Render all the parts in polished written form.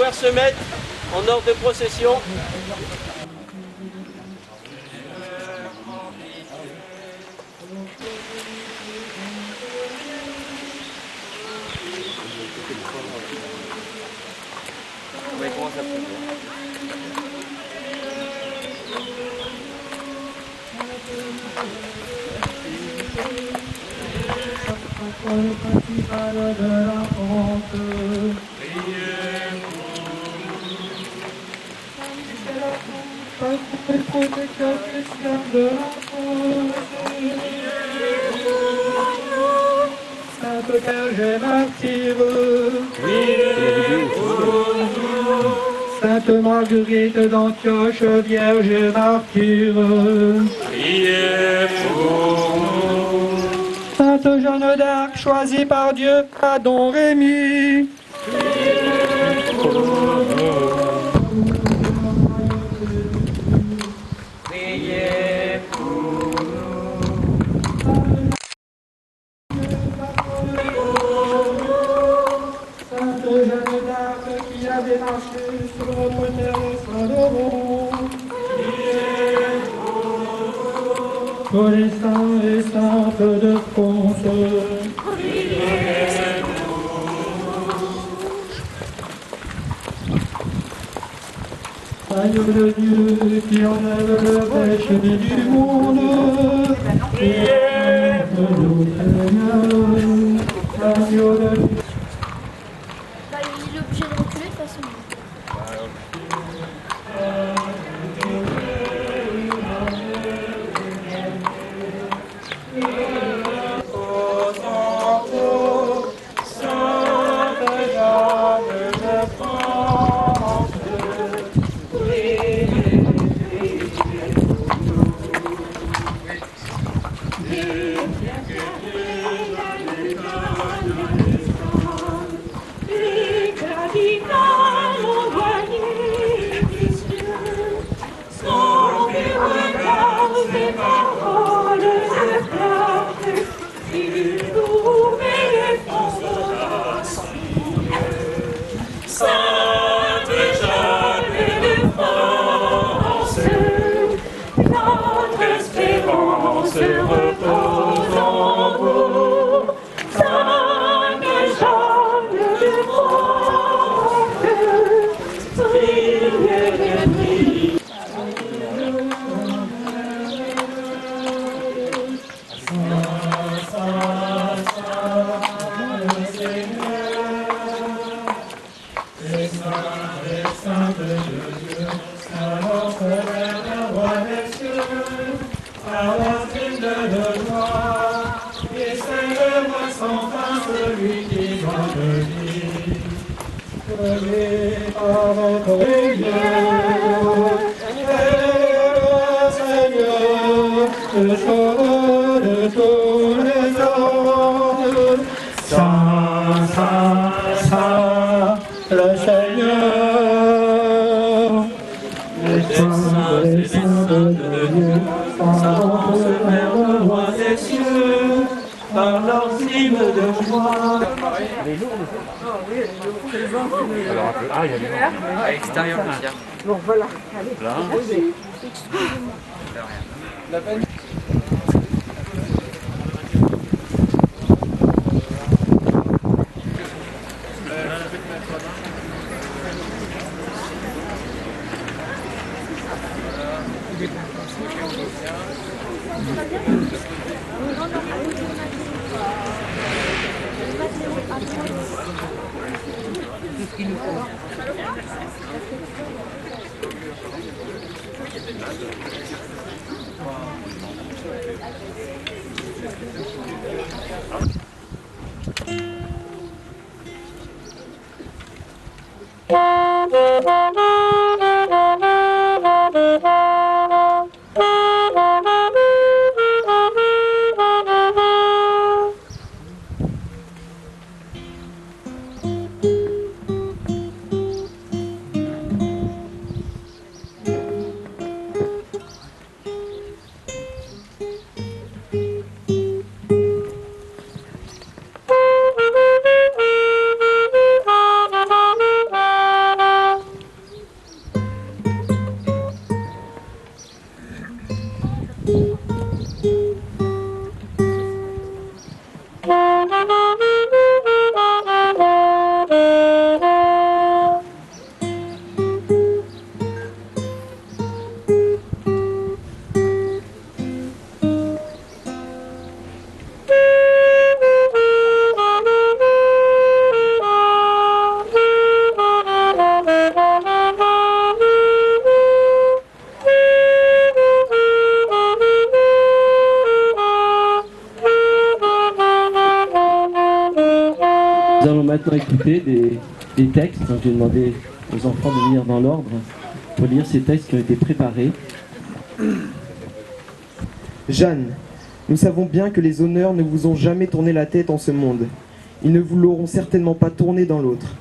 pouvoir se mettre en ordre de procession. Ouais, comment ça peut Le principal de la France. Patron et protecteur chrétien de la France. Sainte Vierge martyre. Sainte Marguerite d'Antioche, Vierge martyre. Priez pour nous. Sainte Jeanne d'Arc, choisie par Dieu, à Don Rémy. Priez pour Sainte Jeanne d'Arc, qui avait marché sur notre terre sans l'euro. Pour les saints et saintes de France. Agneau de Dieu qui enlève le péché du monde. Priez pour nous, Seigneur. Agneau de Dieu. Bah, il est obligé de reculer de toute façon. Le sauveur de tous les hommes. Saint, Saint, Saint, le Seigneur. Les saints de Dieu, s'avancent vers le roi des cieux, par leurs hymnes de joie. Ah, il y a des gens. À l'extérieur, le tiers. Bon, voilà. Là. Nous allons maintenant écouter des textes. J'ai demandé aux enfants de venir dans l'ordre pour lire ces textes qui ont été préparés. Jeanne, nous savons bien que les honneurs ne vous ont jamais tourné la tête en ce monde. Ils ne vous l'auront certainement pas tourné dans l'autre.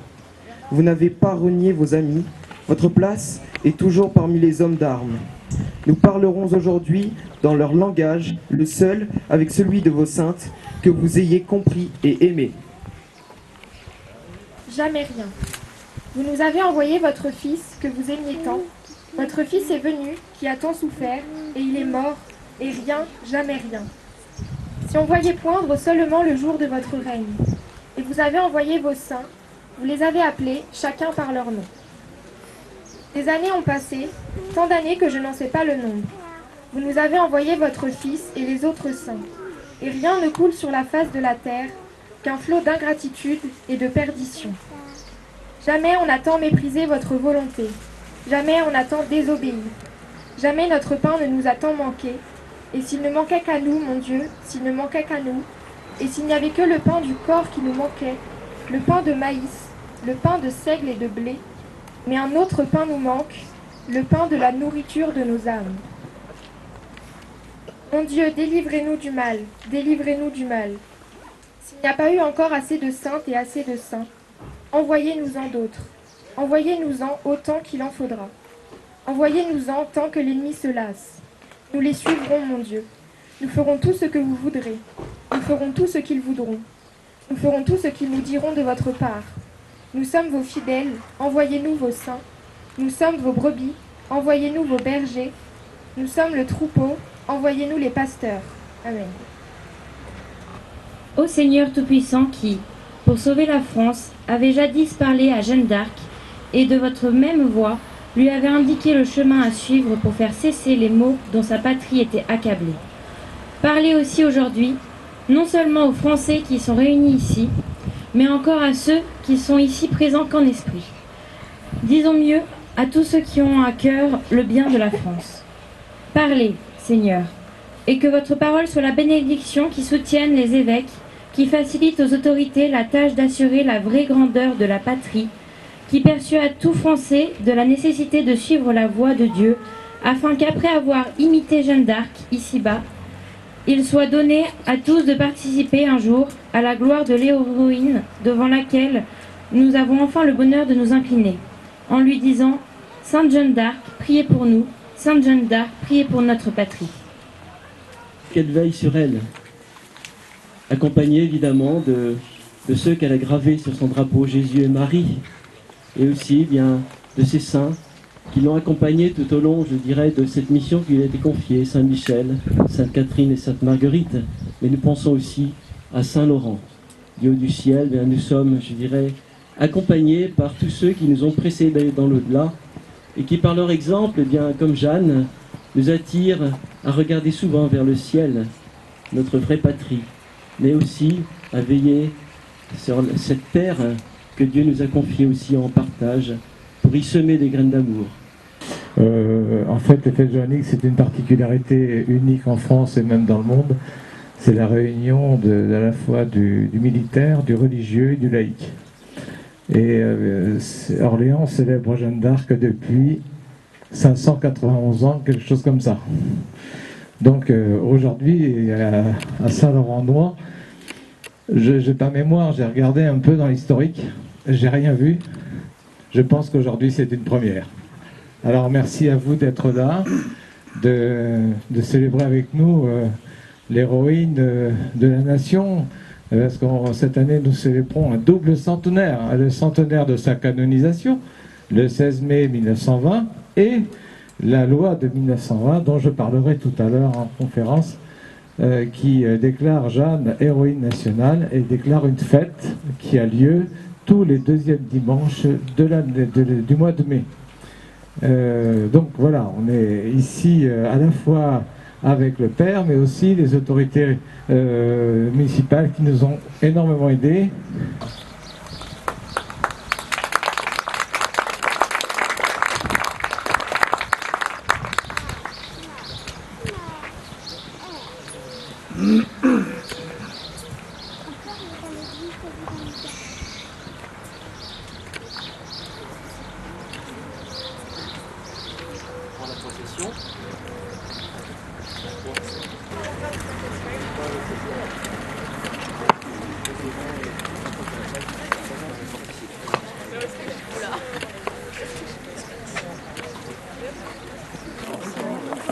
Vous n'avez pas renié vos amis. Votre place est toujours parmi les hommes d'armes. Nous parlerons aujourd'hui dans leur langage, le seul avec celui de vos saintes, que vous ayez compris et aimé. Jamais rien. Vous nous avez envoyé votre fils que vous aimiez tant. Votre fils est venu, qui a tant souffert, et il est mort, et rien, jamais rien. Si on voyait poindre seulement le jour de votre règne, et vous avez envoyé vos saints, vous les avez appelés, chacun par leur nom. Des années ont passé, tant d'années que je n'en sais pas le nombre. Vous nous avez envoyé votre fils et les autres saints, et rien ne coule sur la face de la terre qu'un flot d'ingratitude et de perdition. Jamais on n'a tant méprisé votre volonté, jamais on n'a tant désobéi, jamais notre pain ne nous a tant manqué, et s'il ne manquait qu'à nous, mon Dieu, s'il ne manquait qu'à nous, et s'il n'y avait que le pain du corps qui nous manquait, le pain de maïs, le pain de seigle et de blé, mais un autre pain nous manque, le pain de la nourriture de nos âmes. Mon Dieu, délivrez-nous du mal, délivrez-nous du mal. S'il n'y a pas eu encore assez de saintes et assez de saints, envoyez-nous-en d'autres, envoyez-nous-en autant qu'il en faudra. Envoyez-nous-en tant que l'ennemi se lasse. Nous les suivrons, mon Dieu. Nous ferons tout ce que vous voudrez. Nous ferons tout ce qu'ils voudront. Nous ferons tout ce qu'ils nous diront de votre part. Nous sommes vos fidèles, envoyez-nous vos saints. Nous sommes vos brebis, envoyez-nous vos bergers. Nous sommes le troupeau, envoyez-nous les pasteurs. Amen. Ô Seigneur Tout-Puissant qui, pour sauver la France, avait jadis parlé à Jeanne d'Arc et de votre même voix, lui avait indiqué le chemin à suivre pour faire cesser les maux dont sa patrie était accablée. Parlez aussi aujourd'hui, non seulement aux Français qui sont réunis ici, mais encore à ceux qui sont ici présents qu'en esprit. Disons mieux, à tous ceux qui ont à cœur le bien de la France. Parlez, Seigneur, et que votre parole soit la bénédiction qui soutienne les évêques, qui facilite aux autorités la tâche d'assurer la vraie grandeur de la patrie, qui persuade tout Français de la nécessité de suivre la voie de Dieu, afin qu'après avoir imité Jeanne d'Arc ici-bas, il soit donné à tous de participer un jour à la gloire de l'héroïne devant laquelle nous avons enfin le bonheur de nous incliner, en lui disant « Sainte Jeanne d'Arc, priez pour nous, Sainte Jeanne d'Arc, priez pour notre patrie ». Qu'elle veille sur elle, accompagnée évidemment de ceux qu'elle a gravés sur son drapeau, Jésus et Marie, et aussi bien de ses saints qui l'ont accompagnée tout au long, je dirais, de cette mission qui lui a été confiée, Saint Michel, Sainte Catherine et Sainte Marguerite. Mais nous pensons aussi à Saint Laurent. Dieu du ciel, bien, nous sommes, je dirais, accompagnés par tous ceux qui nous ont précédés dans l'au-delà et qui, par leur exemple, eh bien, comme Jeanne, nous attirent à regarder souvent vers le ciel, notre vraie patrie, mais aussi à veiller sur cette terre que Dieu nous a confiée aussi en partage pour y semer des graines d'amour. En fait, les fêtes joanniques, c'est une particularité unique en France et même dans le monde. C'est la réunion à la fois du militaire, du religieux et du laïque. Et Orléans célèbre Jeanne d'Arc depuis 591 ans, quelque chose comme ça. Donc aujourd'hui, à Saint-Laurent-d'Ouan, j'ai pas mémoire, j'ai regardé un peu dans l'historique, j'ai rien vu. Je pense qu'aujourd'hui c'est une première. Alors merci à vous d'être là, de célébrer avec nous l'héroïne de la nation, parce que cette année nous célébrons un double centenaire, le centenaire de sa canonisation, le 16 mai 1920, et la loi de 1920, dont je parlerai tout à l'heure en conférence, qui déclare Jeanne héroïne nationale et déclare une fête qui a lieu tous les deuxièmes dimanches du mois de mai. Donc voilà, on est ici à la fois avec le père, mais aussi les autorités municipales qui nous ont énormément aidés.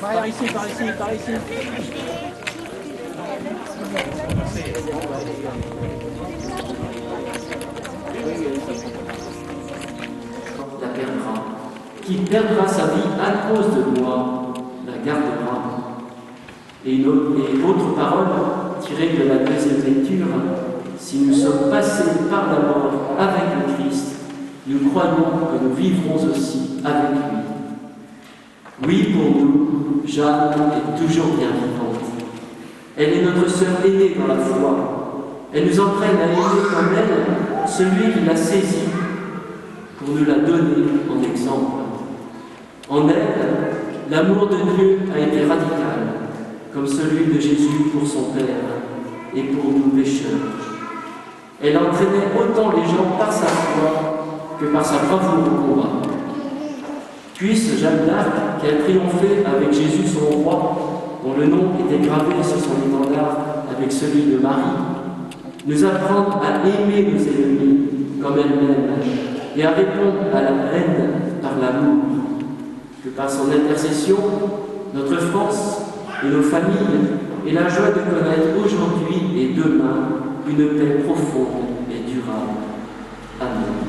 Par ici, par ici, par ici. La perdra. Qui perdra sa vie à cause de moi, la gardera. Et autre parole tirée de la deuxième lecture, si nous sommes passés par la mort avec le Christ, nous croyons que nous vivrons aussi avec lui. Oui, pour nous, Jeanne est toujours bien vivante. Elle est notre sœur aînée dans la foi. Elle nous entraîne à aimer comme elle celui qui l'a saisie pour nous la donner en exemple. En elle, l'amour de Dieu a été radical, comme celui de Jésus pour son Père et pour nous pécheurs. Elle entraînait autant les gens par sa foi que par sa bravoure au combat. Puisse Jeanne d'Arc, qui a triomphé avec Jésus son roi, dont le nom était gravé sur son étendard avec celui de Marie, nous apprendre à aimer nos ennemis comme elle-même et à répondre à la haine par l'amour. Que par son intercession, notre France et nos familles aient la joie de connaître aujourd'hui et demain une paix profonde et durable. Amen.